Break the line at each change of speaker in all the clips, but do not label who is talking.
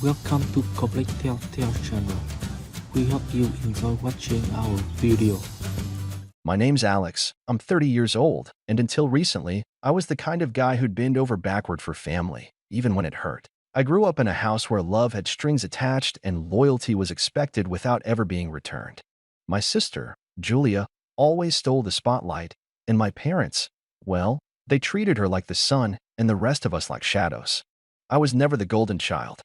Welcome to Complete Telltales channel. We hope you enjoy watching our video.
My name's Alex. I'm 30 years old, and until recently, I was the kind of guy who'd bend over backward for family, even when it hurt. I grew up in a house where love had strings attached and loyalty was expected without ever being returned. My sister, Julia, always stole the spotlight, and my parents, well, they treated her like the sun and the rest of us like shadows. I was never the golden child.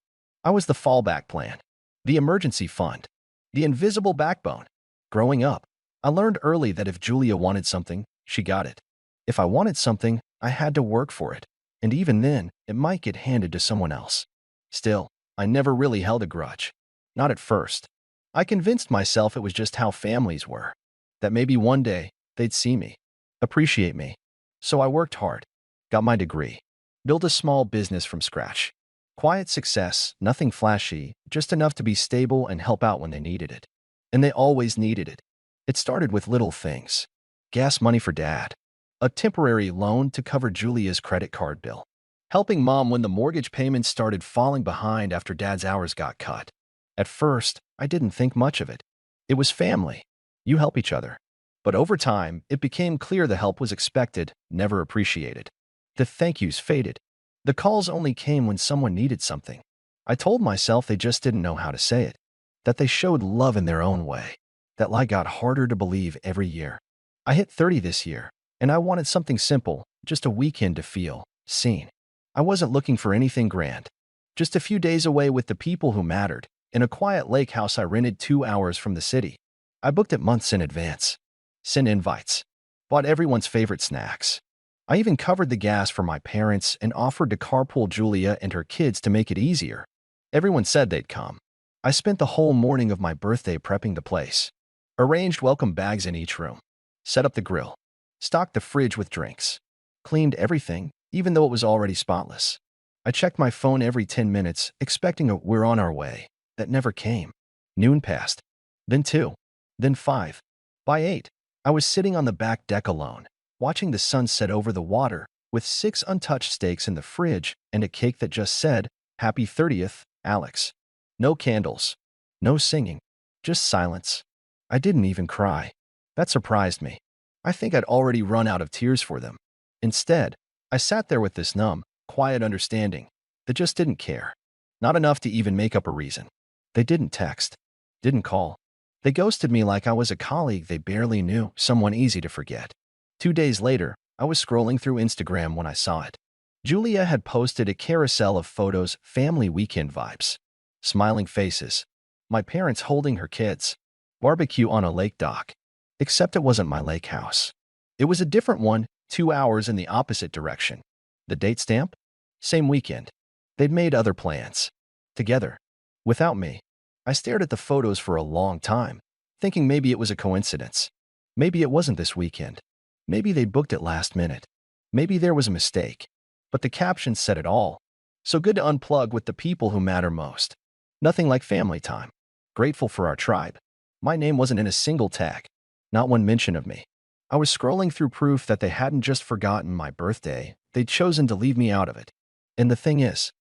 I was the fallback plan, the emergency fund, the invisible backbone. Growing up, I learned early that if Julia wanted something, she got it. If I wanted something, I had to work for it, and even then, it might get handed to someone else. Still, I never really held a grudge. Not at first. I convinced myself it was just how families were, that maybe one day they'd see me, appreciate me. So I worked hard, got my degree, built a small business from scratch. Quiet success, nothing flashy, just enough to be stable and help out when they needed it. And they always needed it. It started with little things. Gas money for dad. A temporary loan to cover Julia's credit card bill. Helping mom when the mortgage payments started falling behind after dad's hours got cut. At first, I didn't think much of it. It was family. You help each other. But over time, it became clear the help was expected, never appreciated. The thank yous faded. The calls only came when someone needed something. I told myself they just didn't know how to say it. That they showed love in their own way. That lie got harder to believe every year. I hit 30 this year, and I wanted something simple, just a weekend to feel seen. I wasn't looking for anything grand. Just a few days away with the people who mattered, in a quiet lake house I rented 2 hours from the city. I booked it months in advance. Sent invites. Bought everyone's favorite snacks. I even covered the gas for my parents and offered to carpool Julia and her kids to make it easier. Everyone said they'd come. I spent the whole morning of my birthday prepping the place. Arranged welcome bags in each room. Set up the grill. Stocked the fridge with drinks. Cleaned everything, even though it was already spotless. I checked my phone every 10 minutes, expecting a "we're on our way" that never came. Noon passed. Then 2. Then 5. By 8, I was sitting on the back deck alone, watching the sun set over the water, with 6 untouched steaks in the fridge and a cake that just said, "Happy 30th, Alex." No candles. No singing. Just silence. I didn't even cry. That surprised me. I think I'd already run out of tears for them. Instead, I sat there with this numb, quiet understanding that just didn't care. Not enough to even make up a reason. They didn't text. Didn't call. They ghosted me like I was a colleague they barely knew, someone easy to forget. 2 days later, I was scrolling through Instagram when I saw it. Julia had posted a carousel of photos, family weekend vibes. Smiling faces. My parents holding her kids. Barbecue on a lake dock. Except it wasn't my lake house. It was a different one, 2 hours in the opposite direction. The date stamp? Same weekend. They'd made other plans. Together. Without me. I stared at the photos for a long time, thinking maybe it was a coincidence. Maybe it wasn't this weekend. Maybe they booked it last minute. Maybe there was a mistake. But the caption said it all. So good to unplug with the people who matter most. Nothing like family time. Grateful for our tribe. My name wasn't in a single tag. Not one mention of me. I was scrolling through proof that they hadn't just forgotten my birthday, they'd chosen to leave me out of it. And the thing is,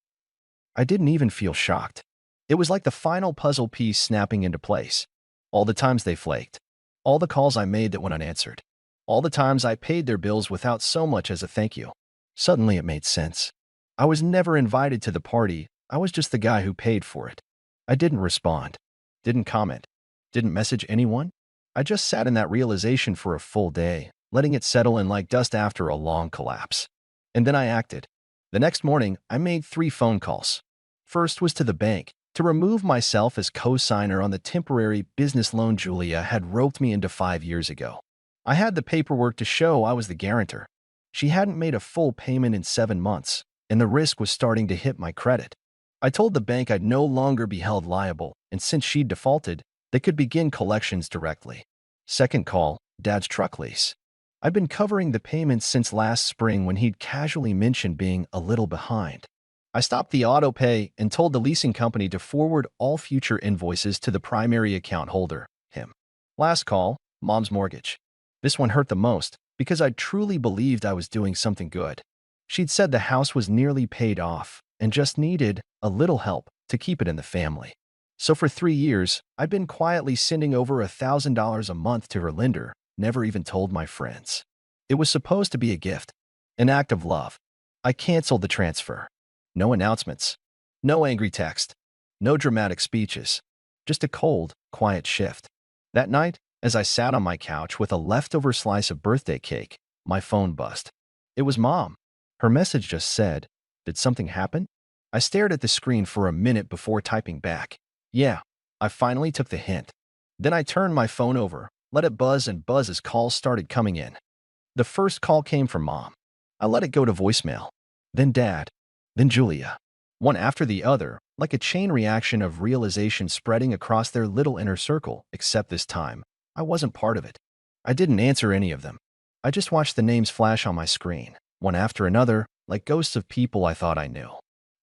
I didn't even feel shocked. It was like the final puzzle piece snapping into place. All the times they flaked. All the calls I made that went unanswered. All the times I paid their bills without so much as a thank you. Suddenly it made sense. I was never invited to the party, I was just the guy who paid for it. I didn't respond. Didn't comment. Didn't message anyone. I just sat in that realization for a full day, letting it settle in like dust after a long collapse. And then I acted. The next morning, I made 3 phone calls. First was to the bank, to remove myself as co-signer on the temporary business loan Julia had roped me into 5 years ago. I had the paperwork to show I was the guarantor. She hadn't made a full payment in 7 months, and the risk was starting to hit my credit. I told the bank I'd no longer be held liable, and since she'd defaulted, they could begin collections directly. Second call, Dad's truck lease. I'd been covering the payments since last spring when he'd casually mentioned being a little behind. I stopped the auto pay and told the leasing company to forward all future invoices to the primary account holder, him. Last call, Mom's mortgage. This one hurt the most because I truly believed I was doing something good. She'd said the house was nearly paid off and just needed a little help to keep it in the family. So for 3 years, I'd been quietly sending over $1,000 a month to her lender, never even told my friends. It was supposed to be a gift, an act of love. I canceled the transfer. No announcements. No angry text. No dramatic speeches. Just a cold, quiet shift. That night, as I sat on my couch with a leftover slice of birthday cake, my phone buzzed. It was Mom. Her message just said, "Did something happen?" I stared at the screen for a minute before typing back. Yeah, I finally took the hint. Then I turned my phone over, let it buzz and buzz as calls started coming in. The first call came from Mom. I let it go to voicemail. Then Dad. Then Julia. One after the other, like a chain reaction of realization spreading across their little inner circle, except this time, I wasn't part of it. I didn't answer any of them. I just watched the names flash on my screen, one after another, like ghosts of people I thought I knew.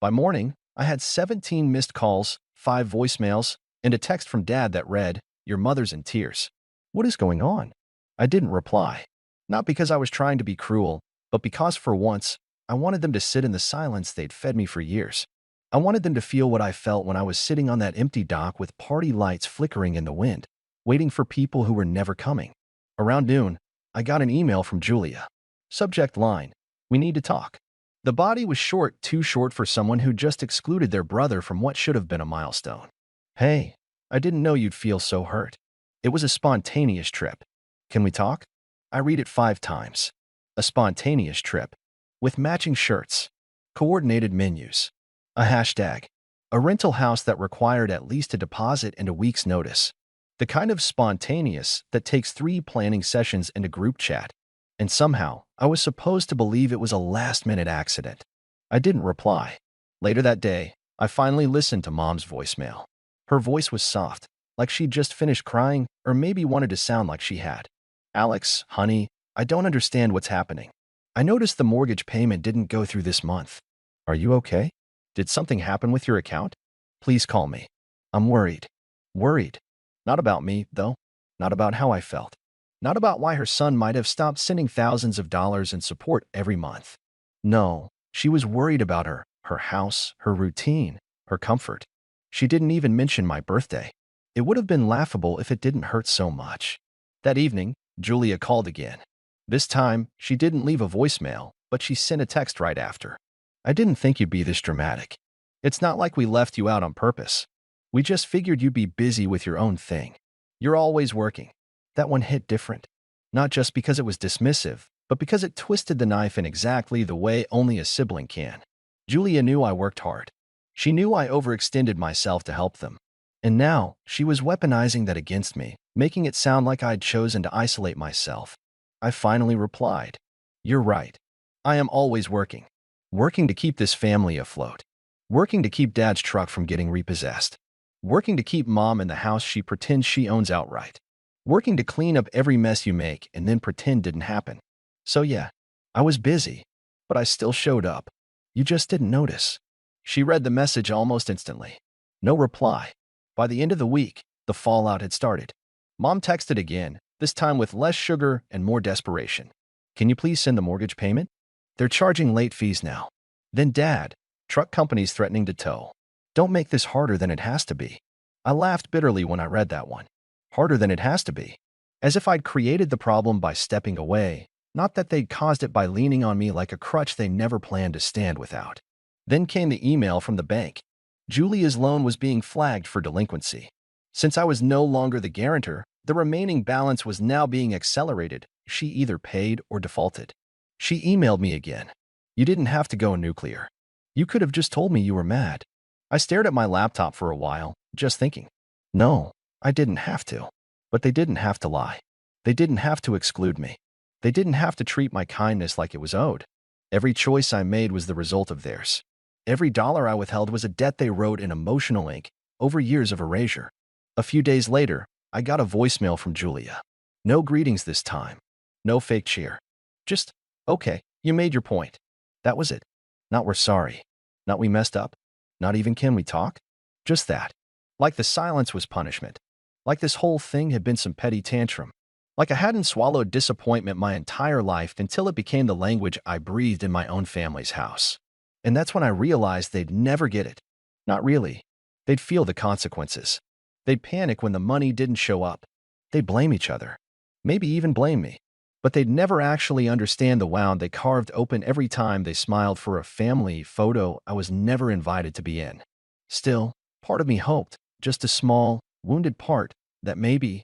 By morning, I had 17 missed calls, 5 voicemails, and a text from Dad that read, "Your mother's in tears." What is going on? I didn't reply. Not because I was trying to be cruel, but because for once, I wanted them to sit in the silence they'd fed me for years. I wanted them to feel what I felt when I was sitting on that empty dock with party lights flickering in the wind, waiting for people who were never coming. Around noon, I got an email from Julia. Subject line, "We need to talk." The body was short, too short for someone who just excluded their brother from what should have been a milestone. "Hey, I didn't know you'd feel so hurt. It was a spontaneous trip. Can we talk?" I read it 5 times. A spontaneous trip. With matching shirts. Coordinated menus. A hashtag. A rental house that required at least a deposit and a week's notice. The kind of spontaneous that takes 3 planning sessions and a group chat. And somehow, I was supposed to believe it was a last-minute accident. I didn't reply. Later that day, I finally listened to Mom's voicemail. Her voice was soft, like she'd just finished crying or maybe wanted to sound like she had. "Alex, honey, I don't understand what's happening. I noticed the mortgage payment didn't go through this month. Are you okay? Did something happen with your account? Please call me. I'm worried." Worried. Not about me, though. Not about how I felt. Not about why her son might have stopped sending thousands of dollars in support every month. No, she was worried about her house, her routine, her comfort. She didn't even mention my birthday. It would have been laughable if it didn't hurt so much. That evening, Julia called again. This time, she didn't leave a voicemail, but she sent a text right after. "I didn't think you'd be this dramatic. It's not like we left you out on purpose. We just figured you'd be busy with your own thing. You're always working." That one hit different. Not just because it was dismissive, but because it twisted the knife in exactly the way only a sibling can. Julia knew I worked hard. She knew I overextended myself to help them. And now, she was weaponizing that against me, making it sound like I'd chosen to isolate myself. I finally replied, "You're right. I am always working. Working to keep this family afloat. Working to keep Dad's truck from getting repossessed. Working to keep Mom in the house she pretends she owns outright. Working to clean up every mess you make and then pretend didn't happen. So yeah, I was busy, but I still showed up. You just didn't notice." She read the message almost instantly. No reply. By the end of the week, the fallout had started. Mom texted again, this time with less sugar and more desperation. "Can you please send the mortgage payment? They're charging late fees now." Then Dad, "Truck companies threatening to tow. Don't make this harder than it has to be." I laughed bitterly when I read that one. Harder than it has to be. As if I'd created the problem by stepping away, not that they'd caused it by leaning on me like a crutch they never planned to stand without. Then came the email from the bank. Julia's loan was being flagged for delinquency. Since I was no longer the guarantor, the remaining balance was now being accelerated. She either paid or defaulted. She emailed me again. "You didn't have to go nuclear. You could have just told me you were mad." I stared at my laptop for a while, just thinking. No, I didn't have to. But they didn't have to lie. They didn't have to exclude me. They didn't have to treat my kindness like it was owed. Every choice I made was the result of theirs. Every dollar I withheld was a debt they wrote in emotional ink over years of erasure. A few days later, I got a voicemail from Julia. No greetings this time. No fake cheer. Just, "Okay, you made your point." That was it. Not "we're sorry." Not "we messed up." Not even "can we talk?" Just that. Like the silence was punishment. Like this whole thing had been some petty tantrum. Like I hadn't swallowed disappointment my entire life until it became the language I breathed in my own family's house. And that's when I realized they'd never get it. Not really. They'd feel the consequences. They'd panic when the money didn't show up. They'd blame each other. Maybe even blame me. But they'd never actually understand the wound they carved open every time they smiled for a family photo I was never invited to be in. Still, part of me hoped, just a small, wounded part, that maybe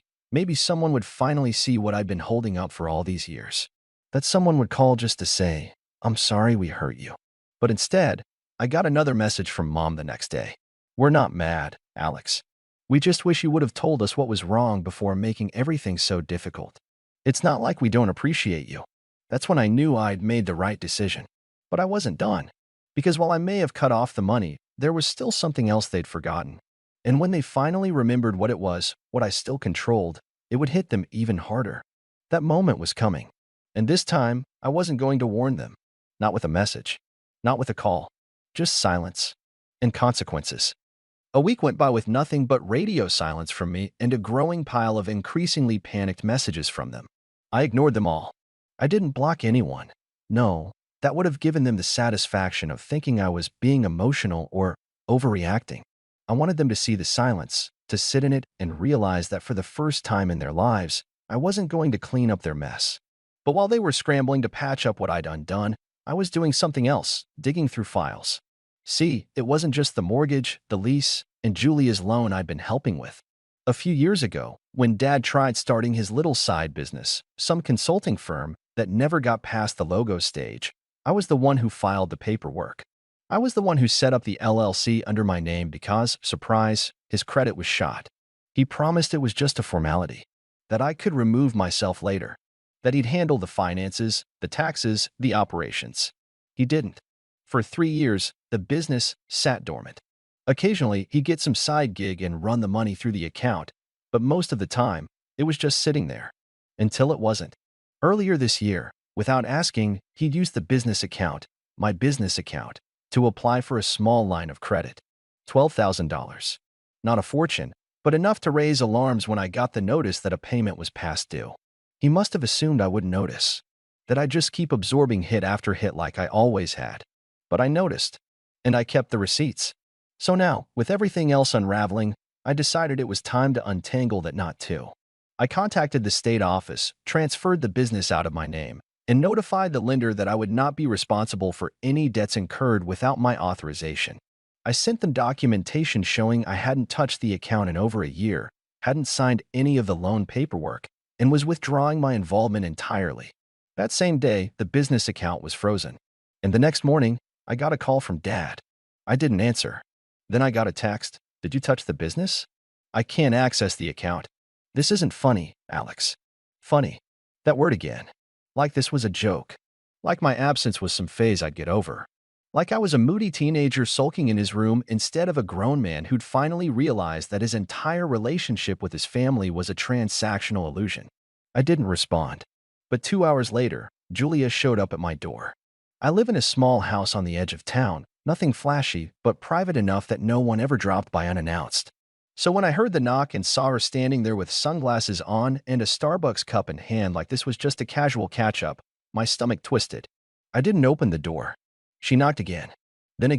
someone would finally see what I'd been holding up for all these years. That someone would call just to say, "I'm sorry we hurt you." But instead, I got another message from Mom the next day. "We're not mad, Alex. We just wish you would have told us what was wrong before making everything so difficult. It's not like we don't appreciate you." That's when I knew I'd made the right decision. But I wasn't done. Because while I may have cut off the money, there was still something else they'd forgotten. And when they finally remembered what it was, what I still controlled, it would hit them even harder. That moment was coming. And this time, I wasn't going to warn them. Not with a message. Not with a call. Just silence. And consequences. A week went by with nothing but radio silence from me and a growing pile of increasingly panicked messages from them. I ignored them all. I didn't block anyone. No, that would have given them the satisfaction of thinking I was being emotional or overreacting. I wanted them to see the silence, to sit in it and realize that for the first time in their lives, I wasn't going to clean up their mess. But while they were scrambling to patch up what I'd undone, I was doing something else, digging through files. See, it wasn't just the mortgage, the lease, and Julia's loan I'd been helping with. A few years ago, when Dad tried starting his little side business, some consulting firm that never got past the logo stage, I was the one who filed the paperwork. I was the one who set up the LLC under my name because, surprise, his credit was shot. He promised it was just a formality, that I could remove myself later, that he'd handle the finances, the taxes, the operations. He didn't. For 3 years, the business sat dormant. Occasionally, he'd get some side gig and run the money through the account, but most of the time, it was just sitting there. Until it wasn't. Earlier this year, without asking, he'd used the business account, my business account, to apply for a small line of credit. $12,000. Not a fortune, but enough to raise alarms when I got the notice that a payment was past due. He must have assumed I wouldn't notice, that I'd just keep absorbing hit after hit like I always had. But I noticed, and I kept the receipts. So now, with everything else unraveling, I decided it was time to untangle that knot too. I contacted the state office, transferred the business out of my name, and notified the lender that I would not be responsible for any debts incurred without my authorization. I sent them documentation showing I hadn't touched the account in over a year, hadn't signed any of the loan paperwork, and was withdrawing my involvement entirely. That same day, the business account was frozen. And the next morning, I got a call from Dad. I didn't answer. Then I got a text. "Did you touch the business? I can't access the account." This isn't funny, Alex. Funny. That word again. Like this was a joke. Like my absence was some phase I'd get over. Like I was a moody teenager sulking in his room instead of a grown man who'd finally realized that his entire relationship with his family was a transactional illusion. I didn't respond. But 2 hours later, Julia showed up at my door. I live in a small house on the edge of town, nothing flashy, but private enough that no one ever dropped by unannounced. So when I heard the knock and saw her standing there with sunglasses on and a Starbucks cup in hand like this was just a casual catch-up, my stomach twisted. I didn't open the door. She knocked again, then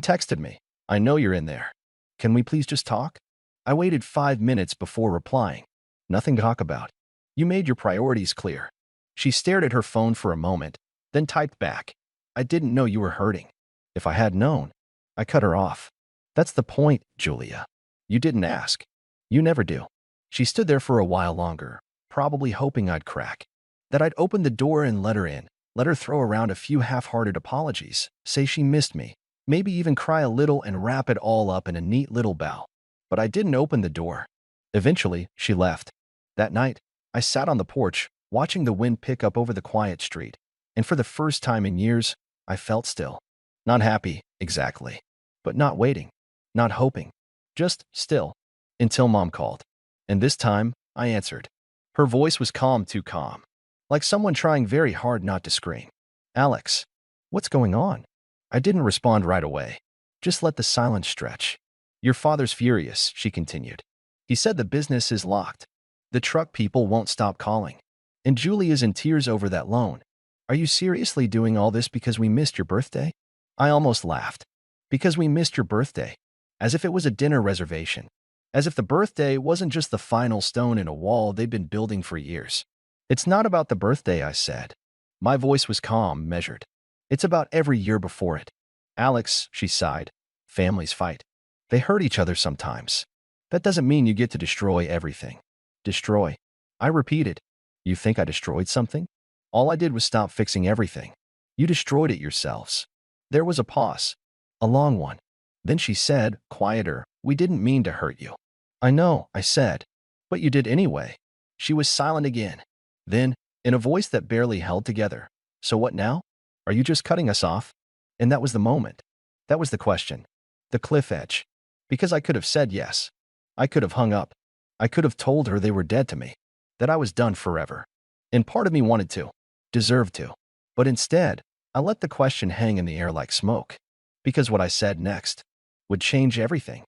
texted me, "I know you're in there. Can we please just talk?" I waited 5 minutes before replying. "Nothing to talk about. You made your priorities clear." She stared at her phone for a moment, then typed back, "I didn't know you were hurting." If I had known, I cut her off. "That's the point, Julia. You didn't ask. You never do." She stood there for a while longer, probably hoping I'd crack. That I'd open the door and let her in, let her throw around a few half-hearted apologies, say she missed me, maybe even cry a little and wrap it all up in a neat little bow. But I didn't open the door. Eventually, she left. That night, I sat on the porch, watching the wind pick up over the quiet street, and for the first time in years, I felt still. Not happy, exactly. But not waiting. Not hoping. Just still. Until Mom called. And this time, I answered. Her voice was calm, too calm. Like someone trying very hard not to scream. "Alex, what's going on?" I didn't respond right away. Just let the silence stretch. "Your father's furious," she continued. "He said the business is locked. The truck people won't stop calling. And Julia's in tears over that loan. Are you seriously doing all this because we missed your birthday?" I almost laughed. "Because we missed your birthday? as if it was a dinner reservation, as if the birthday wasn't just the final stone in a wall they'd been building for years. It's not about the birthday, I said. My voice was calm, measured. It's about every year before it. Alex, she sighed. Families fight. They hurt each other sometimes. That doesn't mean you get to destroy everything. Destroy. I repeated. You think I destroyed something? All I did was stop fixing everything. You destroyed it yourselves. There was a pause. A long one. Then she said, quieter, we didn't mean to hurt you. I know, I said. But you did anyway. She was silent again. Then, in a voice that barely held together, so what now? Are you just cutting us off? And that was the moment. That was the question. The cliff edge. Because I could have said yes. I could have hung up. I could have told her they were dead to me. That I was done forever. And part of me wanted to. Deserved to. But instead, I let the question hang in the air like smoke. Because what I said next would change everything.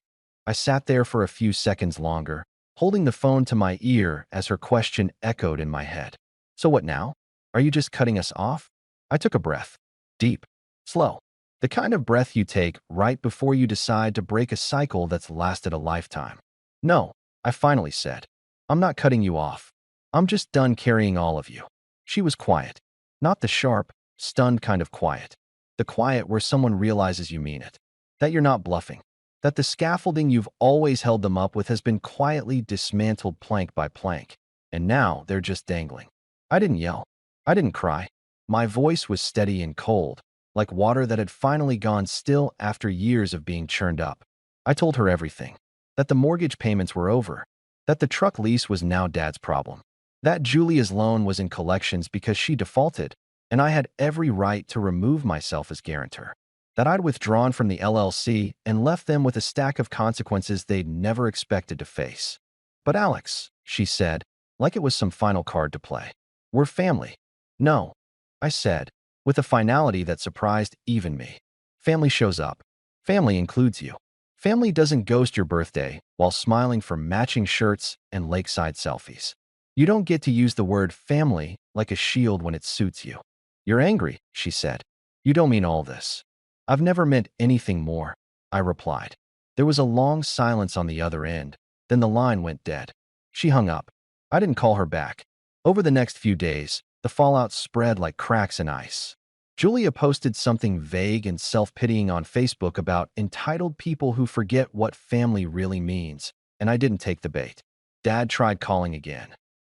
I sat there for a few seconds longer, holding the phone to my ear as her question echoed in my head. So what now? Are you just cutting us off? I took a breath. Deep. Slow. The kind of breath you take right before you decide to break a cycle that's lasted a lifetime. No, I finally said. I'm not cutting you off. I'm just done carrying all of you. She was quiet. Not the sharp, stunned kind of quiet. The quiet where someone realizes you mean it. That you're not bluffing. That the scaffolding you've always held them up with has been quietly dismantled plank by plank. And now they're just dangling. I didn't yell. I didn't cry. My voice was steady and cold, like water that had finally gone still after years of being churned up. I told her everything. That the mortgage payments were over. That the truck lease was now Dad's problem. That Julia's loan was in collections because she defaulted, and I had every right to remove myself as guarantor. That I'd withdrawn from the LLC and left them with a stack of consequences they'd never expected to face. But Alex, she said, like it was some final card to play. We're family. No, I said, with a finality that surprised even me. Family shows up. Family includes you. Family doesn't ghost your birthday while smiling for matching shirts and lakeside selfies. You don't get to use the word family like a shield when it suits you. You're angry, she said. You don't mean all this. I've never meant anything more, I replied. There was a long silence on the other end. Then the line went dead. She hung up. I didn't call her back. Over the next few days, the fallout spread like cracks in ice. Julia posted something vague and self-pitying on Facebook about entitled people who forget what family really means, and I didn't take the bait. Dad tried calling again,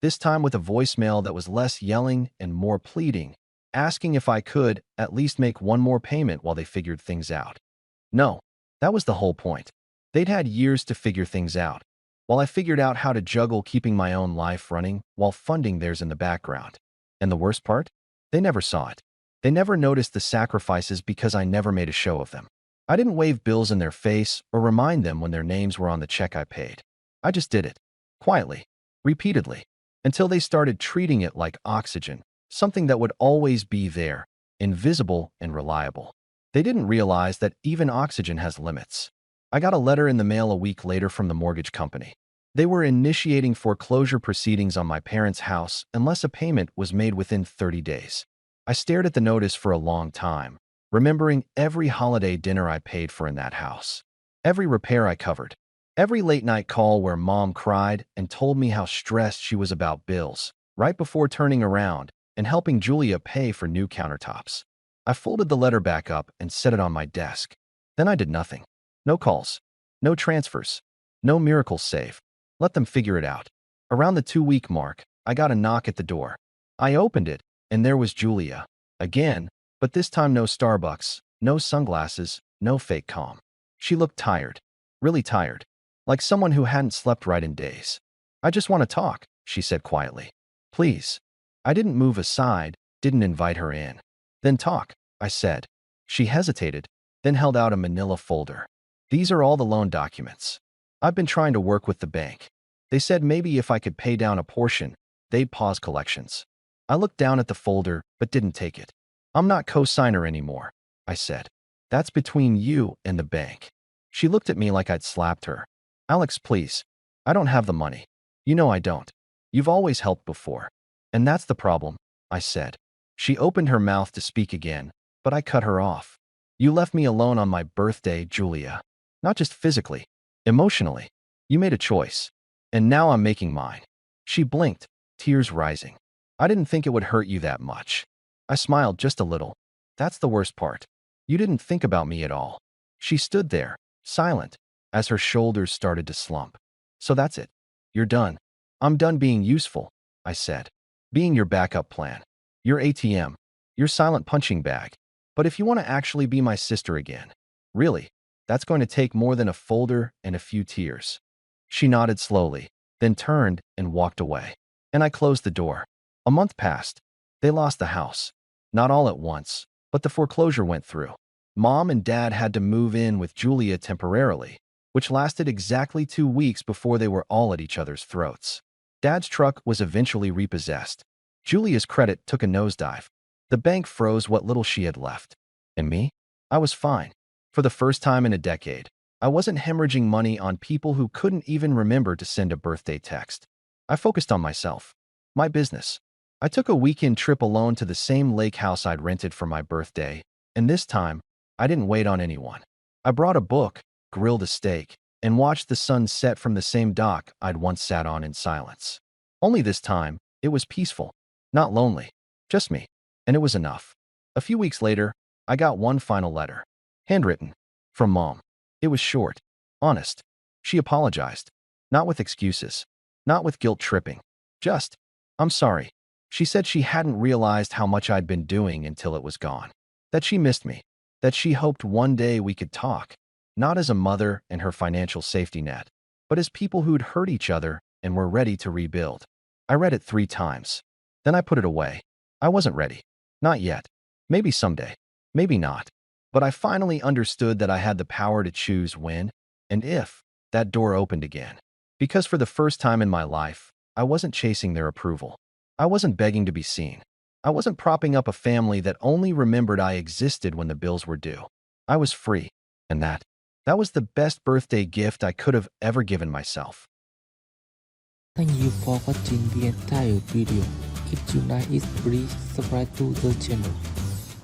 this time with a voicemail that was less yelling and more pleading, asking if I could at least make one more payment while they figured things out. No, that was the whole point. They'd had years to figure things out, while I figured out how to juggle keeping my own life running while funding theirs in the background. And the worst part? They never saw it. They never noticed the sacrifices because I never made a show of them. I didn't wave bills in their face or remind them when their names were on the check I paid. I just did it. Quietly. Repeatedly. Until they started treating it like oxygen. Something that would always be there, invisible and reliable. They didn't realize that even oxygen has limits. I got a letter in the mail a week later from the mortgage company. They were initiating foreclosure proceedings on my parents' house unless a payment was made within 30 days. I stared at the notice for a long time, remembering every holiday dinner I paid for in that house. Every repair I covered. Every late-night call where Mom cried and told me how stressed she was about bills, right before turning around and helping Julia pay for new countertops. I folded the letter back up and set it on my desk. Then I did nothing. No calls. No transfers. No miracle save. Let them figure it out. Around the 2-week mark, I got a knock at the door. I opened it, and there was Julia. Again, but this time no Starbucks, no sunglasses, no fake calm. She looked tired. Really tired. Like someone who hadn't slept right in days. I just want to talk, she said quietly. Please. I didn't move aside, didn't invite her in. Then talk, I said. She hesitated, then held out a manila folder. These are all the loan documents. I've been trying to work with the bank. They said maybe if I could pay down a portion, they'd pause collections. I looked down at the folder, but didn't take it. I'm not co-signer anymore, I said. That's between you and the bank. She looked at me like I'd slapped her. Alex, please. I don't have the money. You know I don't. You've always helped before. And that's the problem, I said. She opened her mouth to speak again, but I cut her off. You left me alone on my birthday, Julia. Not just physically, emotionally. You made a choice. And now I'm making mine. She blinked, tears rising. I didn't think it would hurt you that much. I smiled just a little. That's the worst part. You didn't think about me at all. She stood there, silent, as her shoulders started to slump. So that's it. You're done. I'm done being useful, I said. Being your backup plan. Your ATM. Your silent punching bag. But if you want to actually be my sister again, really, that's going to take more than a folder and a few tears. She nodded slowly, then turned and walked away. And I closed the door. A month passed. They lost the house. Not all at once, but the foreclosure went through. Mom and Dad had to move in with Julia temporarily, which lasted exactly 2 weeks before they were all at each other's throats. Dad's truck was eventually repossessed. Julia's credit took a nosedive. The bank froze what little she had left. And me? I was fine. For the first time in a decade, I wasn't hemorrhaging money on people who couldn't even remember to send a birthday text. I focused on myself, my business. I took a weekend trip alone to the same lake house I'd rented for my birthday, and this time, I didn't wait on anyone. I brought a book, grilled a steak, and watched the sun set from the same dock I'd once sat on in silence. Only this time, it was peaceful, not lonely, just me, and it was enough. A few weeks later, I got one final letter, handwritten, from Mom. It was short, honest. She apologized, not with excuses, not with guilt tripping, just, I'm sorry. She said she hadn't realized how much I'd been doing until it was gone, that she missed me, that she hoped one day we could talk, not as a mother and her financial safety net, but as people who'd hurt each other and were ready to rebuild. I read it 3 times. Then I put it away. I wasn't ready. Not yet. Maybe someday. Maybe not. But I finally understood that I had the power to choose when, and if, that door opened again. Because for the first time in my life, I wasn't chasing their approval. I wasn't begging to be seen. I wasn't propping up a family that only remembered I existed when the bills were due. I was free, and that was the best birthday gift I could have ever given myself.
Thank you for watching the entire video. If you like it, please subscribe to the channel.